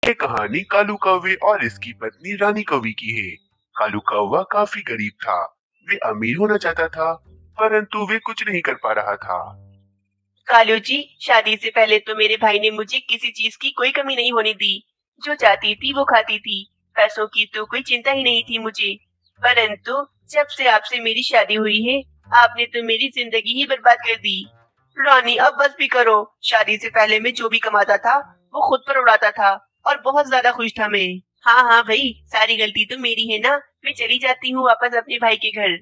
ये कहानी कालू कौवे और इसकी पत्नी रानी कौवी की है। कालू कौवा काफी गरीब था। वे अमीर होना चाहता था, परंतु वे कुछ नहीं कर पा रहा था। कालू जी, शादी से पहले तो मेरे भाई ने मुझे किसी चीज की कोई कमी नहीं होने दी। जो चाहती थी वो खाती थी। पैसों की तो कोई चिंता ही नहीं थी मुझे। परंतु जब से आपसे मेरी शादी हुई है, आपने तो मेरी जिंदगी ही बर्बाद कर दी। रानी, अब बस भी करो। शादी से पहले मैं जो भी कमाता था वो खुद पर उड़ाता था और बहुत ज्यादा खुश था मैं। हाँ हाँ भाई, सारी गलती तो मेरी है ना। मैं चली जाती हूँ वापस अपने भाई के घर।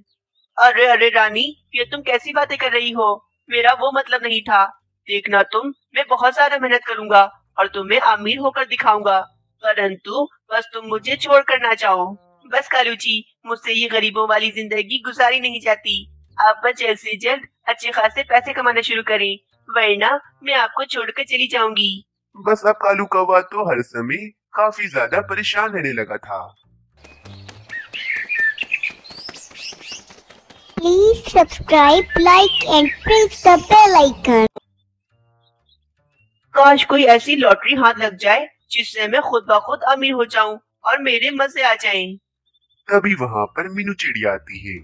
अरे अरे रानी, ये तुम कैसी बातें कर रही हो? मेरा वो मतलब नहीं था। देखना तुम, मैं बहुत ज्यादा मेहनत करूंगा और तुम्हें अमीर होकर दिखाऊंगा। परंतु बस तुम मुझे छोड़ कर ना जाओ। बस कालू जी, मुझसे ये गरीबों वाली जिंदगी गुजारी नहीं जाती। आप बस जल्द से जल्द अच्छे खासे पैसे कमाना शुरू करें, वरना मैं आपको छोड़कर चली जाऊंगी। बस अब कालू कौवा तो हर समय काफी ज्यादा परेशान रहने लगा था। Please subscribe, like and press the bell icon. काश कोई ऐसी लॉटरी हाथ लग जाए जिससे मैं खुद ब खुद अमीर हो जाऊं और मेरे मजे आ जाएं। तभी वहाँ पर मीनू चिड़िया आती है।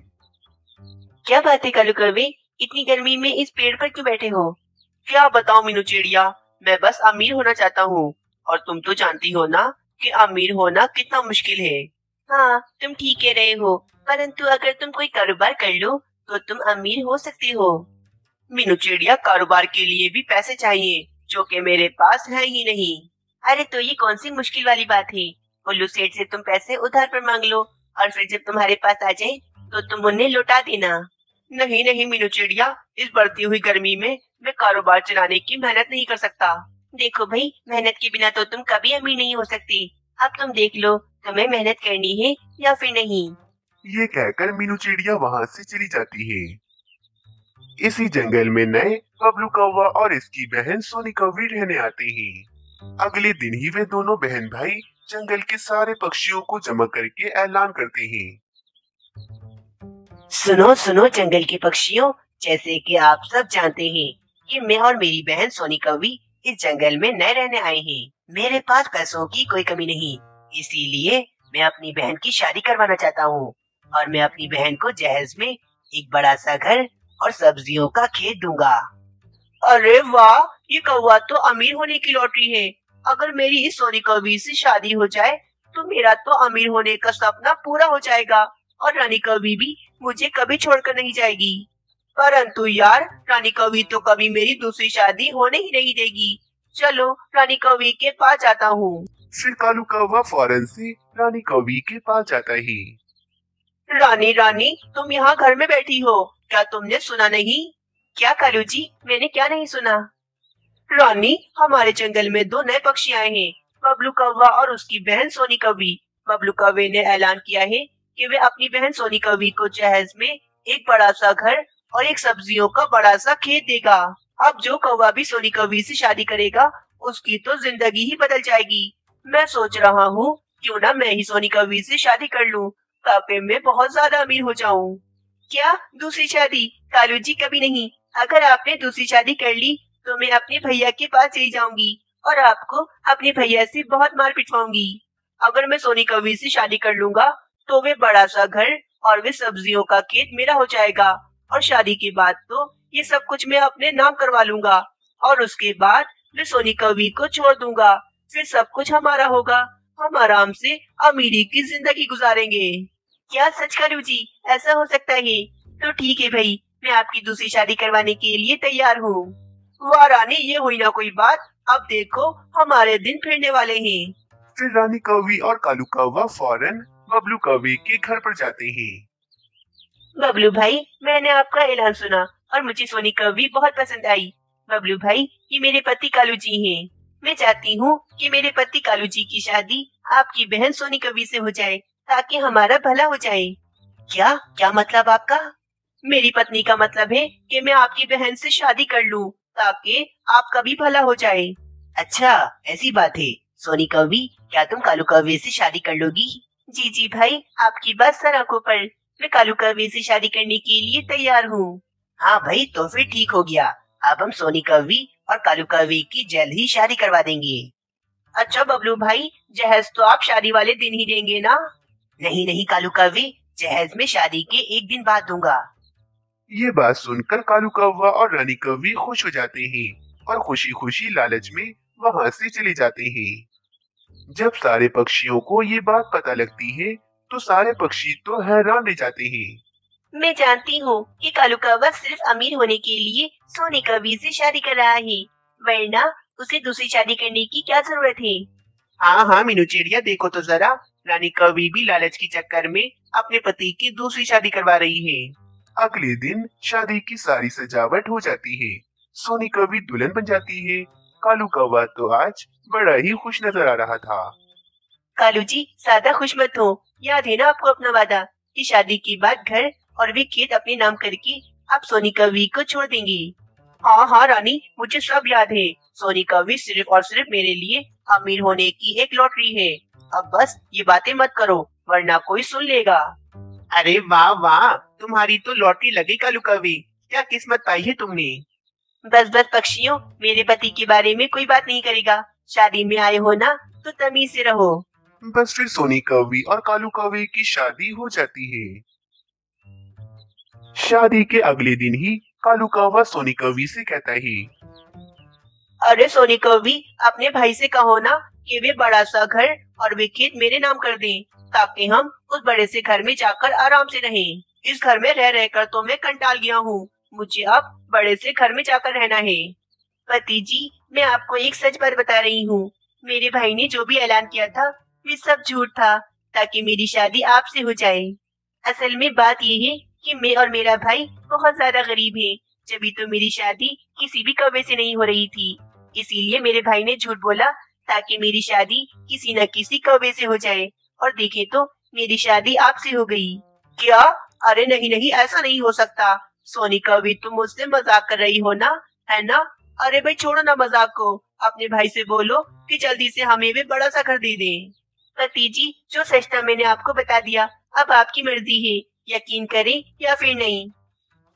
क्या बात है कालू कौवे, इतनी गर्मी में इस पेड़ पर क्यों बैठे हो? क्या बताऊं मीनू चिड़िया, मैं बस अमीर होना चाहता हूँ और तुम तो जानती हो ना कि अमीर होना कितना मुश्किल है। हाँ, तुम ठीक कह रहे हो, परंतु अगर तुम कोई कारोबार कर लो तो तुम अमीर हो सकते हो। मीनू चिड़िया, कारोबार के लिए भी पैसे चाहिए जो कि मेरे पास है ही नहीं। अरे तो ये कौन सी मुश्किल वाली बात है? उल्लू सेठ से तुम पैसे उधार पर मांग लो और फिर जब तुम्हारे पास आ जाए तो तुम उन्हें लौटा देना। नहीं नहीं मीनू चिड़िया, इस बढ़ती हुई गर्मी में मैं कारोबार चलाने की मेहनत नहीं कर सकता। देखो भाई, मेहनत के बिना तो तुम कभी अमीर नहीं हो सकती। अब तुम देख लो, तुम्हें मेहनत करनी है या फिर नहीं। ये कहकर मीनू चिड़िया वहाँ से चली जाती है। इसी जंगल में नए बबलू कौवा और इसकी बहन सोनी कौवी रहने आते हैं। अगले दिन ही वे दोनों बहन भाई जंगल के सारे पक्षियों को जमा करके ऐलान करते हैं। सुनो सुनो जंगल के पक्षियों, जैसे कि आप सब जानते हैं कि मैं और मेरी बहन सोनी कौवी इस जंगल में नए रहने आए हैं। मेरे पास पैसों की कोई कमी नहीं, इसीलिए मैं अपनी बहन की शादी करवाना चाहता हूँ और मैं अपनी बहन को जहेज में एक बड़ा सा घर और सब्जियों का खेत दूंगा। अरे वाह, ये कौवा तो अमीर होने की लॉटरी है। अगर मेरी इस सोनी कौवी से शादी हो जाए तो मेरा तो अमीर होने का सपना पूरा हो जाएगा और रानी कौवी भी मुझे कभी छोड़कर नहीं जाएगी। परंतु यार, रानी कौवी तो कभी मेरी दूसरी शादी होने ही नहीं देगी। चलो रानी कौवी के पास जाता हूँ। फिर कालू कौवा फौरन से रानी कौवी के पास जाता है। रानी रानी, तुम यहाँ घर में बैठी हो, क्या तुमने सुना नहीं? क्या कालू जी, मैंने क्या नहीं सुना? रानी, हमारे जंगल में दो नए पक्षी आए हैं, बबलू कौवा और उसकी बहन सोनी कौवी। बबलू कौवे ने ऐलान किया है कि वे अपनी बहन सोनी कौवी को जहेज में एक बड़ा सा घर और एक सब्जियों का बड़ा सा खेत देगा। अब जो कौवा भी सोनी कौवी से शादी करेगा उसकी तो जिंदगी ही बदल जाएगी। मैं सोच रहा हूँ क्यों ना मैं ही सोनी कौवी से शादी कर लूँ ताकि मैं बहुत ज्यादा अमीर हो जाऊँ। क्या दूसरी शादी? कालू जी, कभी नहीं। अगर आपने दूसरी शादी कर ली तो मैं अपने भैया के पास चली जाऊंगी और आपको अपने भैया से बहुत मार पिटवाऊंगी। अगर मैं सोनी कौवी से शादी कर लूंगा तो वे बड़ा सा घर और वे सब्जियों का खेत मेरा हो जाएगा और शादी के बाद तो ये सब कुछ मैं अपने नाम करवा लूंगा और उसके बाद मैं सोनी कौवी को छोड़ दूंगा। फिर सब कुछ हमारा होगा। हम आराम से अमीरी की जिंदगी गुजारेंगे। क्या सच कालू जी, ऐसा हो सकता है? तो ठीक है भाई, मैं आपकी दूसरी शादी करवाने के लिए तैयार हूँ। वाह रानी, ये हुई ना कोई बात। अब देखो, हमारे दिन फिरने वाले हैं। फिर रानी कौवी और कालू कौवा फौरन बबलू कौवे के घर पर जाते हैं। बबलू भाई, मैंने आपका ऐलान सुना और मुझे सोनी कौवी बहुत पसंद आई। बबलू भाई, ये मेरे पति कालू जी हैं। मैं चाहती हूँ कि मेरे पति कालू जी की शादी आपकी बहन सोनी कौवी से हो जाए ताकि हमारा भला हो जाए। क्या क्या मतलब आपका? मेरी पत्नी का मतलब है कि मैं आपकी बहन से शादी कर लूं ताकि आपका भी भला हो जाए। अच्छा, ऐसी बात है। सोनी कौवी, क्या तुम कालू कौवे से शादी कर लोगी? जी जी भाई, आपकी बात सर आंखों पर। मैं कालू कौवे से शादी करने के लिए तैयार हूँ। हाँ भाई, तो फिर ठीक हो गया। अब हम सोनी कौवी और कालू कौवे की जल्द ही शादी करवा देंगे। अच्छा बबलू भाई, जहेज तो आप शादी वाले दिन ही देंगे ना? नहीं नहीं कालू कौवे, जहेज में शादी के एक दिन बाद दूंगा। ये बात सुनकर कालू कौवा और रानी कौवी खुश हो जाते हैं और खुशी खुशी लालच में वहां से चले जाते हैं। जब सारे पक्षियों को ये बात पता लगती है तो सारे पक्षी तो हैरान रह जाते हैं। मैं जानती हूँ कि कालू कौवा सिर्फ अमीर होने के लिए सोने कौवी से शादी कर रहा है, वरना उसे दूसरी शादी करने की क्या जरूरत है। हाँ हाँ मीनू चिड़िया, देखो तो जरा, रानी कौवी भी लालच के चक्कर में अपने पति की दूसरी शादी करवा रही है। अगले दिन शादी की सारी सजावट हो जाती है। सोनी कौवी दुल्हन बन जाती है। कालू कौवा तो आज बड़ा ही खुश नजर आ रहा था। कालू जी ज्यादा खुश मत हो, याद है ना आपको अपना वादा कि शादी के बाद घर और वे खेत अपने नाम करके आप सोनी कौवी को छोड़ देंगे। हाँ हाँ रानी, मुझे सब याद है। सोनी कौवी सिर्फ और सिर्फ मेरे लिए अमीर होने की एक लॉटरी है। अब बस ये बातें मत करो, वरना कोई सुन लेगा। अरे वाह वाह, तुम्हारी तो लॉटरी लगी कालू कौवी, क्या किस्मत पाई है तुमने। बस बस पक्षियों, मेरे पति के बारे में कोई बात नहीं करेगा। शादी में आए हो ना तो तमीज से रहो। बस फिर सोनी कौवी और कालू कौवे की शादी हो जाती है। शादी के अगले दिन ही कालू कौवा सोनी कौवी से कहता है, अरे सोनी कौवी, अपने भाई से कहो ना कि वे बड़ा सा घर और वे खेत मेरे नाम कर दें, ताकि हम उस बड़े से घर में जाकर आराम से रहें। इस घर में रह रहकर तो मैं कंटाल गया हूँ, मुझे अब बड़े से घर में जाकर रहना है। पति जी, मैं आपको एक सच बात बता रही हूँ, मेरे भाई ने जो भी ऐलान किया था वे सब झूठ था, ताकि मेरी शादी आपसे हो जाए। असल में बात ये है कि मैं और मेरा भाई बहुत ज्यादा गरीब हैं, जभी तो मेरी शादी किसी भी कौवे से नहीं हो रही थी। इसीलिए मेरे भाई ने झूठ बोला ताकि मेरी शादी किसी न किसी कौवे से हो जाए, और देखे तो मेरी शादी आपसे हो गई। क्या? अरे नहीं नहीं, ऐसा नहीं हो सकता। सोनी कौवी, तुम मुझसे मजाक कर रही हो ना, है ना? अरे भाई छोड़ो ना मजाक को, अपने भाई से बोलो कि जल्दी से हमें भी बड़ा सा घर दे दें। पति जी, जो सच था मैंने आपको बता दिया, अब आपकी मर्जी है, यकीन करें या फिर नहीं।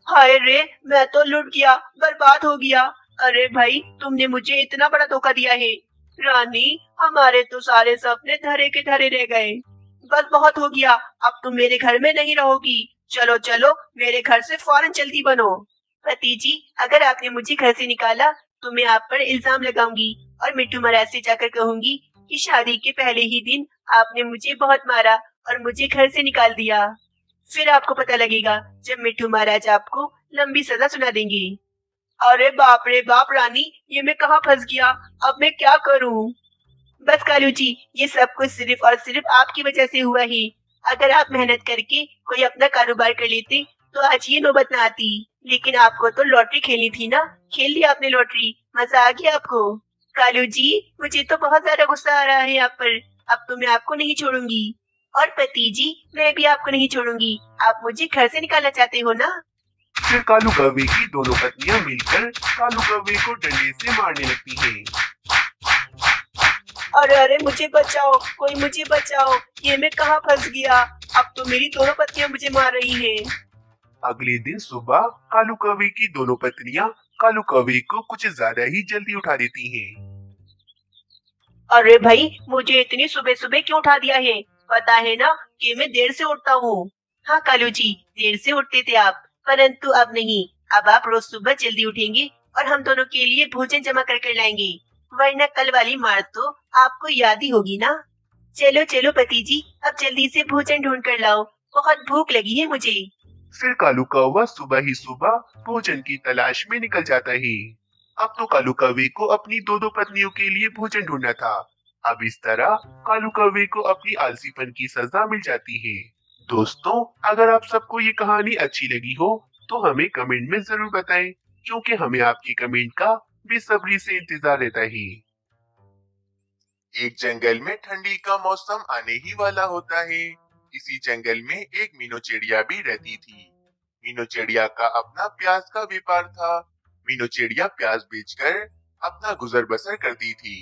हाय रे, मैं तो लुट गया, बर्बाद हो गया। अरे भाई, तुमने मुझे इतना बड़ा धोखा दिया है। रानी, हमारे तो सारे सपने धरे के धरे रह गए। बस बहुत हो गया, अब तुम मेरे घर में नहीं रहोगी। चलो चलो, मेरे घर से फौरन जल्दी बनो। पति जी, अगर आपने मुझे घर से निकाला तो मैं आप पर इल्जाम लगाऊंगी और मिट्टू महाराज से जाकर कहूंगी कि शादी के पहले ही दिन आपने मुझे बहुत मारा और मुझे घर से निकाल दिया। फिर आपको पता लगेगा जब मिट्टू महाराज आपको लंबी सजा सुना देंगे। अरे बाप रे बाप रानी, ये मैं कहाँ फंस गया, अब मैं क्या करूँ। बस कालू जी, ये सब कुछ सिर्फ और सिर्फ आपकी वजह से हुआ है। अगर आप मेहनत करके कोई अपना कारोबार कर लेते तो आज ये नौबत न आती। लेकिन आपको तो लॉटरी खेलनी थी ना, खेल लिया आपने लॉटरी, मजा आ गया आपको। कालू जी, मुझे तो बहुत ज्यादा गुस्सा आ रहा है आप पर, अब तो मैं आपको नहीं छोड़ूंगी। और पति जी, मैं भी आपको नहीं छोड़ूंगी, आप मुझे घर से निकालना चाहते हो ना? फिर कालू कौवे की दोनों पत्नियां मिलकर कालू कौवे को डंडे से मारने लगती हैं। अरे अरे, मुझे बचाओ, कोई मुझे बचाओ, ये मैं कहाँ फंस गया, अब तो मेरी दोनों पत्नियां मुझे मार रही हैं। अगले दिन सुबह कालू कौवे की दोनों पत्नियां कालू कौवे को कुछ ज्यादा ही जल्दी उठा देती हैं। अरे भाई, मुझे इतनी सुबह सुबह क्यों उठा दिया है? पता है ना कि मैं देर से उठता हूँ। हाँ कालू जी, देर से उठते थे आप, परंतु अब नहीं। अब आप रोज सुबह जल्दी उठेंगे और हम दोनों के लिए भोजन जमा कर लाएंगे, वरना कल वाली मार तो आपको याद ही होगी ना। चलो चलो पति जी, अब जल्दी से भोजन ढूंढ कर लाओ, बहुत भूख लगी है मुझे। फिर कालू कौवा सुबह ही सुबह भोजन की तलाश में निकल जाता है। अब तो कालू कौवे को अपनी दो पत्नियों के लिए भोजन ढूंढना था। अब इस तरह कालू कौवे को अपनी आलसीपन की सजा मिल जाती है। दोस्तों, अगर आप सबको ये कहानी अच्छी लगी हो तो हमें कमेंट में जरूर बताएं, क्योंकि हमें आपकी कमेंट का बेसब्री से इंतजार रहता है। एक जंगल में ठंडी का मौसम आने ही वाला होता है। इसी जंगल में एक मीनू चिड़िया भी रहती थी। मीनू चिड़िया का अपना प्याज का व्यापार था। मीनू चिड़िया प्याज बेचकर अपना गुजर बसर करती थी।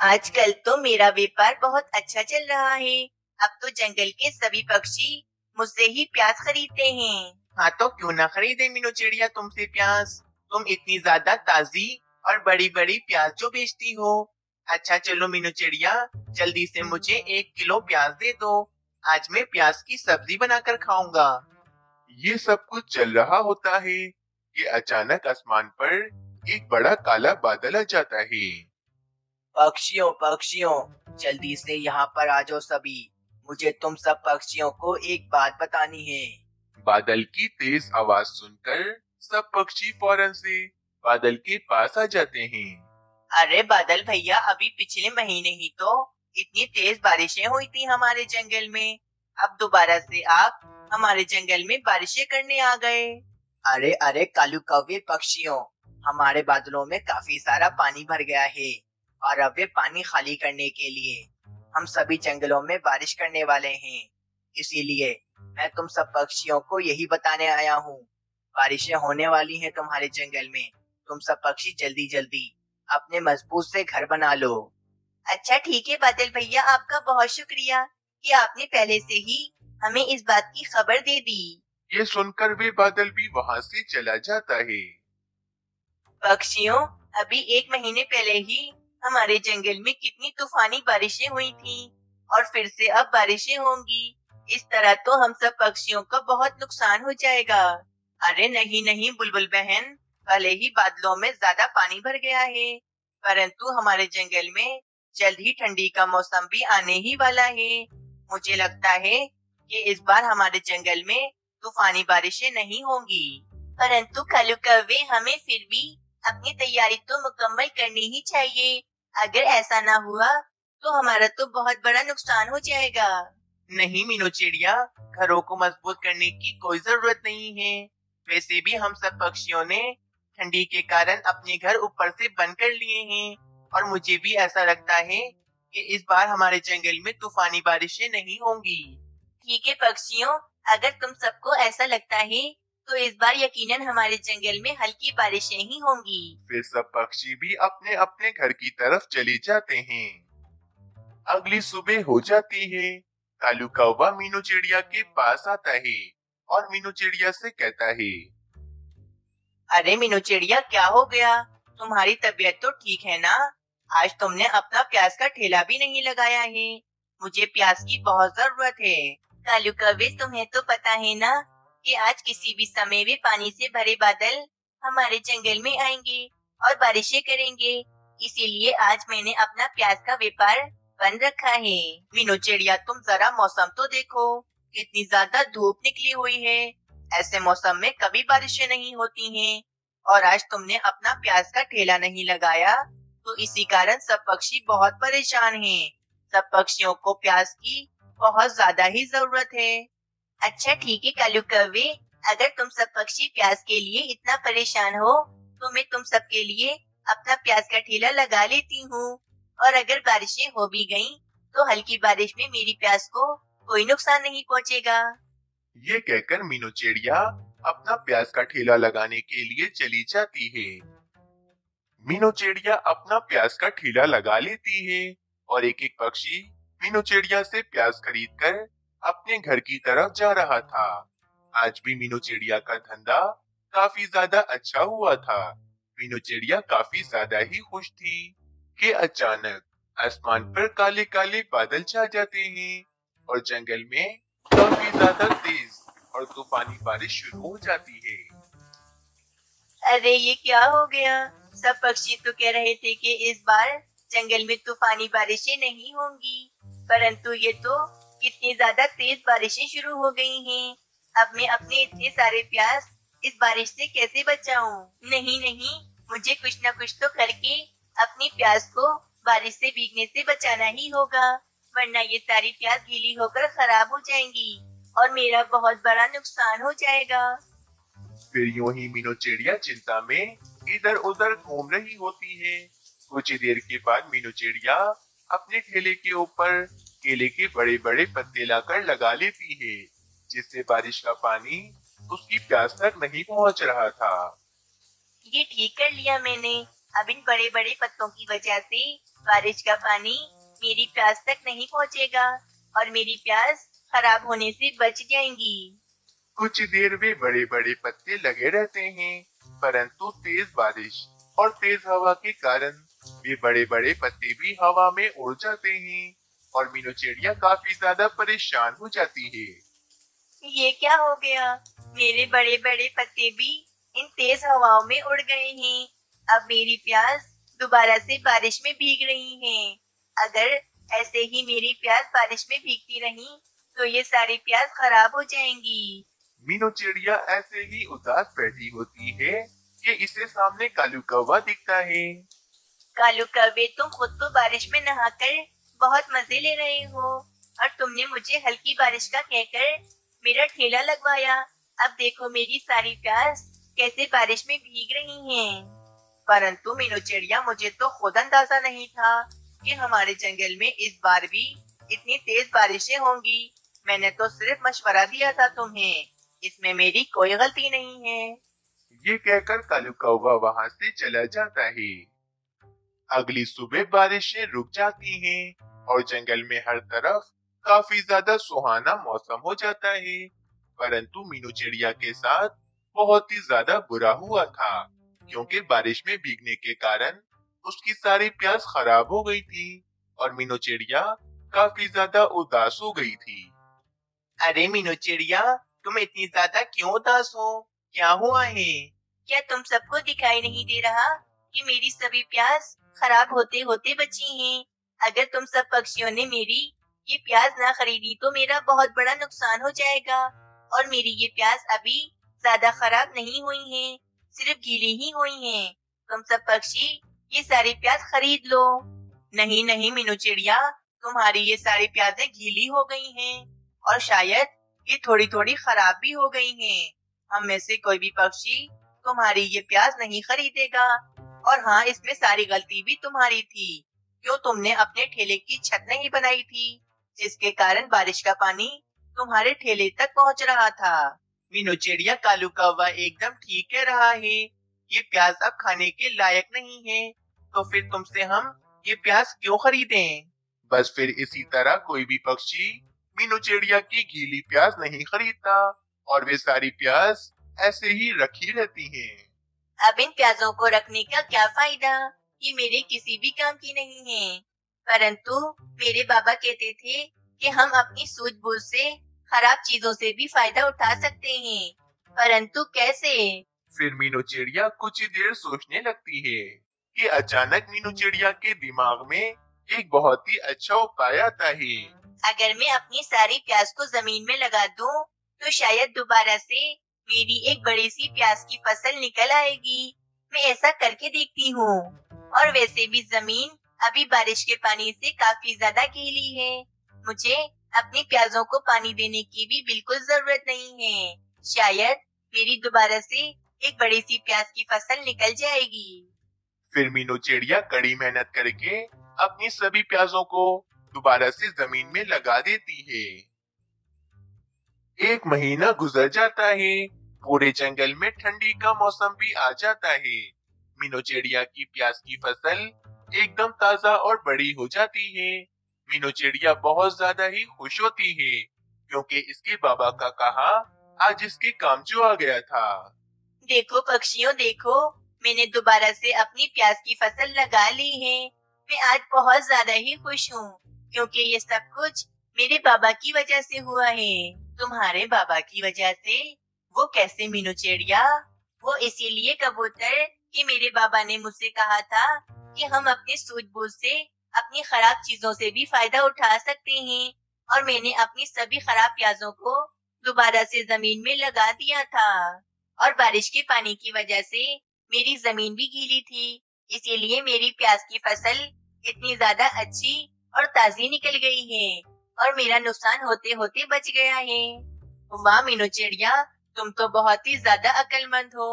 आजकल तो मेरा व्यापार बहुत अच्छा चल रहा है। अब तो जंगल के सभी पक्षी मुझसे ही प्याज खरीदते हैं। हाँ तो क्यों ना खरीदे मीनू चिड़िया तुमसे प्याज, तुम इतनी ज्यादा ताजी और बड़ी बड़ी प्याज जो बेचती हो। अच्छा चलो मीनू चिड़िया, जल्दी से मुझे 1 किलो प्याज दे दो। आज मैं प्याज की सब्जी बनाकर खाऊंगा। ये सब कुछ चल रहा होता है कि अचानक आसमान पर एक बड़ा काला बादल आ जाता है। पक्षियों पक्षियों, जल्दी से यहाँ पर आ जाओ सभी। मुझे तुम सब पक्षियों को एक बात बतानी है। बादल की तेज आवाज सुनकर सब पक्षी फौरन से बादल के पास आ जाते हैं। अरे बादल भैया, अभी पिछले महीने ही तो इतनी तेज बारिशें हुई थी हमारे जंगल में। अब दोबारा से आप हमारे जंगल में बारिशें करने आ गए। अरे अरे कालू कौवे पक्षियों, हमारे बादलों में काफी सारा पानी भर गया है और अब ये पानी खाली करने के लिए हम सभी जंगलों में बारिश करने वाले हैं। इसीलिए मैं तुम सब पक्षियों को यही बताने आया हूँ, बारिशें होने वाली हैं तुम्हारे जंगल में। तुम सब पक्षी जल्दी जल्दी अपने मजबूत से घर बना लो। अच्छा ठीक है बादल भैया, आपका बहुत शुक्रिया कि आपने पहले से ही हमें इस बात की खबर दे दी। ये सुनकर वे बादल भी वहाँ से चला जाता है। पक्षियों, अभी 1 महीने पहले ही हमारे जंगल में कितनी तूफानी बारिशें हुई थी और फिर से अब बारिशें होंगी। इस तरह तो हम सब पक्षियों का बहुत नुकसान हो जाएगा। अरे नहीं नहीं बुलबुल बहन, भले ही बादलों में ज्यादा पानी भर गया है, परंतु हमारे जंगल में जल्द ही ठंडी का मौसम भी आने ही वाला है। मुझे लगता है कि इस बार हमारे जंगल में तूफानी बारिशें नहीं होंगी। परंतु कालू कौवे, हमें फिर भी अपनी तैयारी तो मुकम्मल करनी ही चाहिए। अगर ऐसा ना हुआ तो हमारा तो बहुत बड़ा नुकसान हो जाएगा। नहीं मीनू चिड़िया, घरों को मजबूत करने की कोई जरूरत नहीं है। वैसे भी हम सब पक्षियों ने ठंडी के कारण अपने घर ऊपर से बंद कर लिए हैं और मुझे भी ऐसा लगता है कि इस बार हमारे जंगल में तूफानी बारिशें नहीं होंगी। ठीक है पक्षियों, अगर तुम सबको ऐसा लगता है तो इस बार यकीनन हमारे जंगल में हल्की बारिशें ही होंगी। फिर सब पक्षी भी अपने अपने घर की तरफ चले जाते हैं। अगली सुबह हो जाती है। कालू कौवा मीनू चिड़िया के पास आता है और मीनू चिड़िया से कहता है, अरे मीनू चिड़िया, क्या हो गया? तुम्हारी तबीयत तो ठीक है ना? आज तुमने अपना प्याज का ठेला भी नहीं लगाया है। मुझे प्याज की बहुत जरूरत है। कालू कौवे, तुम्हें तो पता है ना कि आज किसी भी समय वे पानी से भरे बादल हमारे जंगल में आएंगे और बारिशें करेंगे। इसीलिए आज मैंने अपना प्याज का व्यापार बंद रखा है। मीनू चिड़िया, तुम जरा मौसम तो देखो, कितनी ज्यादा धूप निकली हुई है। ऐसे मौसम में कभी बारिशें नहीं होती हैं और आज तुमने अपना प्याज का ठेला नहीं लगाया तो इसी कारण सब पक्षी बहुत परेशान हैं। सब पक्षियों को प्याज की बहुत ज्यादा ही जरूरत है। अच्छा ठीक है कालू कौवे, अगर तुम सब पक्षी प्याज के लिए इतना परेशान हो तो मैं तुम सब के लिए अपना प्याज का ठेला लगा लेती हूँ और अगर बारिशें हो भी गयी तो हल्की बारिश में मेरी प्याज को कोई नुकसान नहीं पहुँचेगा। ये कहकर मीनू चिड़िया अपना प्याज का ठेला लगाने के लिए चली जाती है। मीनू चिड़िया अपना प्याज का ठेला लगा लेती है और एक एक पक्षी मीनू चिड़िया से प्याज खरीदकर अपने घर की तरफ जा रहा था। आज भी मीनू चिड़िया का धंधा काफी ज्यादा अच्छा हुआ था। मीनू चिड़िया काफी ज्यादा ही खुश थी कि अचानक आसमान पर काले काले बादल छा जाते हैं और जंगल में काफी ज्यादा तेज और तूफानी बारिश शुरू हो जाती है। अरे ये क्या हो गया? सब पक्षी तो कह रहे थे कि इस बार जंगल में तूफानी बारिशें नहीं होंगी, परंतु ये तो कितनी ज्यादा तेज बारिशें शुरू हो गई हैं। अब मैं अपने इतने सारे प्याज इस बारिश से कैसे बचाऊं? नहीं नहीं, मुझे कुछ न कुछ तो करके अपनी प्याज को बारिश से भीगने से बचाना ही होगा, वरना ये सारी प्याज गीली होकर खराब हो जाएंगी और मेरा बहुत बड़ा नुकसान हो जाएगा। फिर यूं ही मीनू चिड़िया चिंता में इधर उधर घूम रही होती है। कुछ ही देर के बाद मीनू चिड़िया अपने ठेले के ऊपर केले के बड़े बड़े पत्ते लाकर लगा लेती है, जिससे बारिश का पानी उसकी प्यास तक नहीं पहुंच रहा था। ये ठीक कर लिया मैंने। अब इन बड़े बड़े पत्तों की वजह से बारिश का पानी मेरी प्यास तक नहीं पहुंचेगा और मेरी प्यास खराब होने से बच जाएंगी। कुछ देर वे बड़े बड़े पत्ते लगे रहते हैं, परंतु तेज बारिश और तेज हवा के कारण वे बड़े बड़े पत्ते भी हवा में उड़ जाते हैं और मीनू चिड़िया काफी ज्यादा परेशान हो जाती है। ये क्या हो गया? मेरे बड़े बड़े पत्ते भी इन तेज हवाओं में उड़ गए हैं। अब मेरी प्यास दोबारा से बारिश में भीग रही है। अगर ऐसे ही मेरी प्यास बारिश में भीगती रही तो ये सारी प्यास खराब हो जाएंगी। मीनू चिड़िया ऐसे ही उदास बैठी होती है कि इसे सामने कालू कौवा दिखता है। कालू कौवे, तुम खुद तो बारिश में नहाकर बहुत मजे ले रहे हो और तुमने मुझे हल्की बारिश का कहकर मेरा ठेला लगवाया। अब देखो मेरी सारी प्यास कैसे बारिश में भीग रही है। परंतु मीनू चिड़िया, मुझे तो खुद अंदाजा नहीं था कि हमारे जंगल में इस बार भी इतनी तेज बारिशें होंगी। मैंने तो सिर्फ मशवरा दिया था तुम्हें, इसमें मेरी कोई गलती नहीं है। ये कहकर कालू कौवा वहां से चला जाता है। अगली सुबह बारिशें रुक जाती हैं और जंगल में हर तरफ काफी ज्यादा सुहाना मौसम हो जाता है। परंतु मीनू चिड़िया के साथ बहुत ही ज्यादा बुरा हुआ था, क्योंकि बारिश में भीगने के कारण उसकी सारी प्यास खराब हो गई थी और मीनू चिड़िया काफी ज्यादा उदास हो गई थी। अरे मीनू चिड़िया, तुम इतनी ज्यादा क्यों उदास हो? क्या हुआ है? क्या तुम सबको दिखाई नहीं दे रहा कि मेरी सभी प्यास खराब होते होते बची हैं? अगर तुम सब पक्षियों ने मेरी ये प्यास ना खरीदी तो मेरा बहुत बड़ा नुकसान हो जाएगा और मेरी ये प्यास अभी ज्यादा खराब नहीं हुई है, सिर्फ गीली ही हुई है। तुम सब पक्षी ये सारी प्यास खरीद लो। नहीं नहीं मीनू चिड़िया, तुम्हारी ये सारी प्यासें गीली हो गई हैं और शायद ये थोड़ी थोड़ी खराब भी हो गई हैं। हम में से कोई भी पक्षी तुम्हारी ये प्यास नहीं खरीदेगा। और हाँ, इसमें सारी गलती भी तुम्हारी थी। क्यों तुमने अपने ठेले की छत नहीं बनाई थी, जिसके कारण बारिश का पानी तुम्हारे ठेले तक पहुंच रहा था। मीनू चिड़िया, कालू कौवा एकदम ठीक कह रहा है। ये प्याज अब खाने के लायक नहीं है, तो फिर तुमसे हम ये प्याज क्यों खरीदें? बस फिर इसी तरह कोई भी पक्षी मीनू चिड़िया की गीली प्याज नहीं खरीदता और वे सारी प्याज ऐसे ही रखी रहती हैं। अब इन प्याजों को रखने का क्या फायदा? ये मेरे किसी भी काम की नहीं है। परंतु मेरे बाबा कहते थे कि हम अपनी सूझबूझ से खराब चीजों से भी फायदा उठा सकते हैं। परंतु कैसे? फिर मीनू चिड़िया कुछ ही देर सोचने लगती है कि अचानक मीनू चिड़िया के दिमाग में एक बहुत ही अच्छा उपाय आता है। अगर मैं अपनी सारी प्याज को जमीन में लगा दूं, तो शायद दोबारा से मेरी एक बड़ी सी प्याज की फसल निकल आएगी। मैं ऐसा करके देखती हूँ। और वैसे भी जमीन अभी बारिश के पानी से काफी ज्यादा गीली है। मुझे अपनी प्याजों को पानी देने की भी बिल्कुल जरूरत नहीं है। शायद मेरी दोबारा से एक बड़ी सी प्याज की फसल निकल जाएगी। फिर मीनू चिड़िया कड़ी मेहनत करके अपनी सभी प्याजों को दोबारा से जमीन में लगा देती है। एक महीना गुजर जाता है। पूरे जंगल में ठंडी का मौसम भी आ जाता है। मीनू चिड़िया की प्याज की फसल एकदम ताजा और बड़ी हो जाती है। मीनू चिड़िया बहुत ज्यादा ही खुश होती है, क्योंकि इसके बाबा का कहा आज इसके काम जो आ गया था। देखो पक्षियों, देखो, मैंने दोबारा से अपनी प्याज की फसल लगा ली है। मैं आज बहुत ज्यादा ही खुश हूँ, क्योंकि ये सब कुछ मेरे बाबा की वजह से हुआ है। तुम्हारे बाबा की वजह से? वो कैसे मीनू चिड़िया? वो इसीलिए कबूतर कि मेरे बाबा ने मुझसे कहा था कि हम अपनी सूझबूझ से अपनी खराब चीजों से भी फायदा उठा सकते हैं। और मैंने अपनी सभी खराब प्याजों को दोबारा से जमीन में लगा दिया था। और बारिश के पानी की वजह से मेरी जमीन भी गीली थी, इसीलिए मेरी प्याज की फसल इतनी ज्यादा अच्छी और ताजी निकल गई है और मेरा नुकसान होते होते बच गया है। वाह मीनू चिड़िया, तुम तो बहुत ही ज्यादा अक्लमंद हो।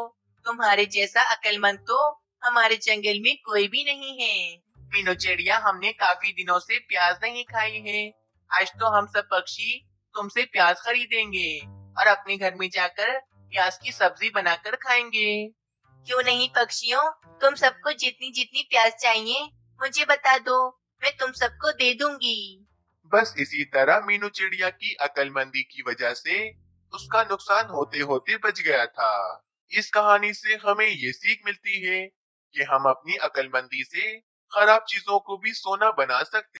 तुम्हारे जैसा अक्लमंद तो हमारे जंगल में कोई भी नहीं है। मीनू चिड़िया, हमने काफी दिनों से प्याज नहीं खाई है। आज तो हम सब पक्षी तुमसे प्याज खरीदेंगे और अपने घर में जाकर प्याज की सब्जी बनाकर खाएंगे। क्यों नहीं पक्षियों, तुम सबको जितनी जितनी प्याज चाहिए मुझे बता दो, मैं तुम सबको दे दूंगी। बस इसी तरह मीनू चिड़िया की अक्लमंदी की वजह से उसका नुकसान होते होते बच गया था। इस कहानी से हमें ये सीख मिलती है कि हम अपनी अक्लमंदी से खराब चीजों को भी सोना बना सकते